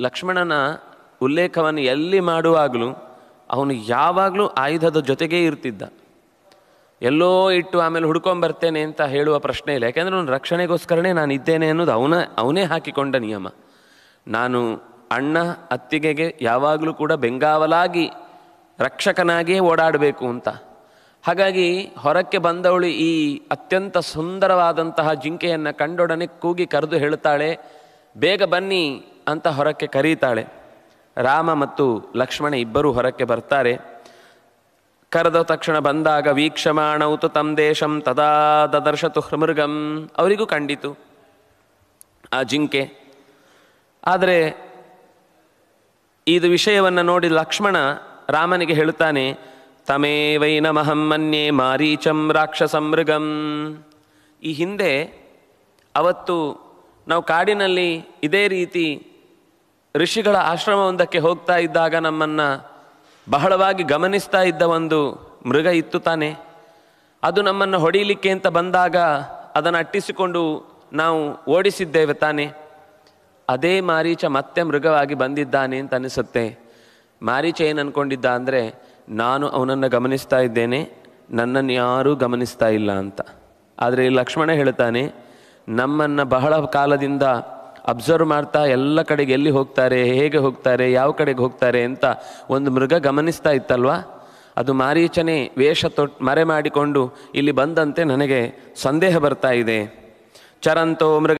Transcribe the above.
ಲಕ್ಷ್ಮಣನ ಉಲ್ಲೇಖವನ್ನು ಎಲ್ಲಿ ಮಾಡುವಾಗಲೂ ಅವನು ಯಾವಾಗಲೂ ಆಯುಧದ ಜೊತೆಗೇ ಇರ್ತಿದ್ದ. ಎಲ್ಲೋ ಇಟ್ಟು ಆಮೇಲೆ ಹುಡ್ಕೊಂಬರ್ತೇನೆ ಅಂತ ಹೇಳುವ ಪ್ರಶ್ನೆ ಇಲ್ಲ. ಯಾಕೆಂದರೆ ಅವನು ರಕ್ಷಣೆಗೋಸ್ಕರನೇ ನಾನು ಇದ್ದೇನೆ ಅನ್ನೋದು ಅವನೇ ಹಾಕಿಕೊಂಡ ನಿಯಮ. ನಾನು ಅಣ್ಣ ಅತ್ತಿಗೆಗೆ ಯಾವಾಗಲೂ ಕೂಡ ಬೆಂಗಾವಲಾಗಿ ರಕ್ಷಕನಾಗಿಯೇ ಓಡಾಡಬೇಕು ಅಂತ. ಹಾಗಾಗಿ ಹೊರಕ್ಕೆ ಬಂದವಳು ಈ ಅತ್ಯಂತ ಸುಂದರವಾದಂತಹ ಜಿಂಕೆಯನ್ನು ಕಂಡೊಡನೆ ಕೂಗಿ ಕರೆದು ಹೇಳ್ತಾಳೆ, ಬೇಗ ಬನ್ನಿ ಅಂತ ಹೊರಕ್ಕೆ ಕರೀತಾಳೆ. ರಾಮ ಮತ್ತು ಲಕ್ಷ್ಮಣ ಇಬ್ಬರೂ ಹೊರಕ್ಕೆ ಬರ್ತಾರೆ. ಕರೆದ ತಕ್ಷಣ ಬಂದಾಗ ವೀಕ್ಷಮಾಣೌತು ತಂ ದೇಶಂ ತದಾ ದದರ್ಶತು ಹೃಮೃಗಂ, ಅವರಿಗೂ ಕಂಡಿತು ಆ ಜಿಂಕೆ. ಆದರೆ ಇದು ವಿಷಯವನ್ನು ನೋಡಿ ಲಕ್ಷ್ಮಣ ರಾಮನಿಗೆ ಹೇಳ್ತಾನೆ, ತಮೇವೈನಮಹಂ ಮನ್ಯೆ ಮಾರೀಚಂ ರಾಕ್ಷಸಂ ಮೃಗಂ. ಈ ಹಿಂದೆ ಅವತ್ತು ನಾವು ಕಾಡಿನಲ್ಲಿ ಇದೇ ರೀತಿ ಋಷಿಗಳ ಆಶ್ರಮವೊಂದಕ್ಕೆ ಹೋಗ್ತಾ ಇದ್ದಾಗ ನಮ್ಮನ್ನು ಬಹಳವಾಗಿ ಗಮನಿಸ್ತಾ ಇದ್ದ ಒಂದು ಮೃಗ ಇತ್ತು ತಾನೆ. ಅದು ನಮ್ಮನ್ನು ಹೊಡೀಲಿಕ್ಕೆ ಅಂತ ಬಂದಾಗ ಅದನ್ನು ಅಟ್ಟಿಸಿಕೊಂಡು ನಾವು ಓಡಿಸಿದ್ದೇವೆ ತಾನೆ. ಅದೇ ಮಾರೀಚ ಮತ್ತೆ ಮೃಗವಾಗಿ ಬಂದಿದ್ದಾನೆ ಅಂತ ಅನಿಸುತ್ತೆ. ಮಾರೀಚ ಏನು ಅಂದ್ಕೊಂಡಿದ್ದ ಅಂದರೆ, ನಾನು ಅವನನ್ನು ಗಮನಿಸ್ತಾ ಇದ್ದೇನೆ, ನನ್ನನ್ನು ಯಾರೂ ಗಮನಿಸ್ತಾ ಇಲ್ಲ ಅಂತ. ಆದರೆ ಲಕ್ಷ್ಮಣ ಹೇಳ್ತಾನೆ, ನಮ್ಮನ್ನು ಬಹಳ ಕಾಲದಿಂದ ಅಬ್ಸರ್ವ್ ಮಾಡ್ತಾ ಎಲ್ಲ ಕಡೆಗೆ ಎಲ್ಲಿ ಹೋಗ್ತಾರೆ, ಹೇಗೆ ಹೋಗ್ತಾರೆ, ಯಾವ ಕಡೆಗೆ ಹೋಗ್ತಾರೆ ಅಂತ ಒಂದು ಮೃಗ ಗಮನಿಸ್ತಾ ಇತ್ತಲ್ವ, ಅದು ಮಾರೀಚನೇ ವೇಷ ಮರೆ ಮಾಡಿಕೊಂಡು ಇಲ್ಲಿ ಬಂದಂತೆ ನನಗೆ ಸಂದೇಹ ಬರ್ತಾ ಇದೆ. ಚರಂತೋ ಮೃಗ